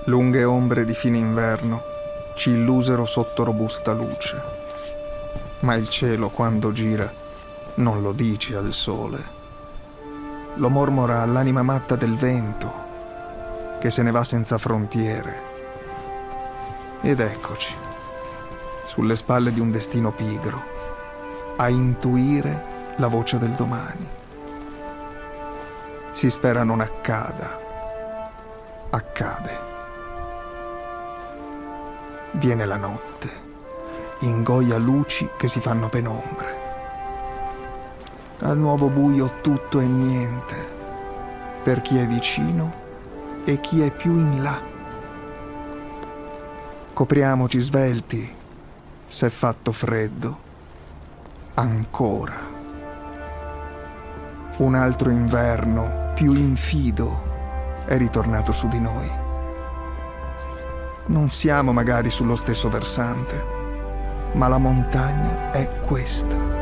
Lunghe ombre di fine inverno ci illusero sotto robusta luce. Ma il cielo, quando gira, non lo dice al sole. Lo mormora all'anima matta del vento, che se ne va senza frontiere. Ed eccoci, sulle spalle di un destino pigro, a intuire la voce del domani. Si spera non accada. Accade. Viene la notte, ingoia luci che si fanno penombre. Al nuovo buio tutto è niente, per chi è vicino e chi è più in là. Copriamoci svelti, se è fatto freddo, ancora. Un altro inverno più infido è ritornato su di noi. Non siamo magari sullo stesso versante, ma la montagna è questa.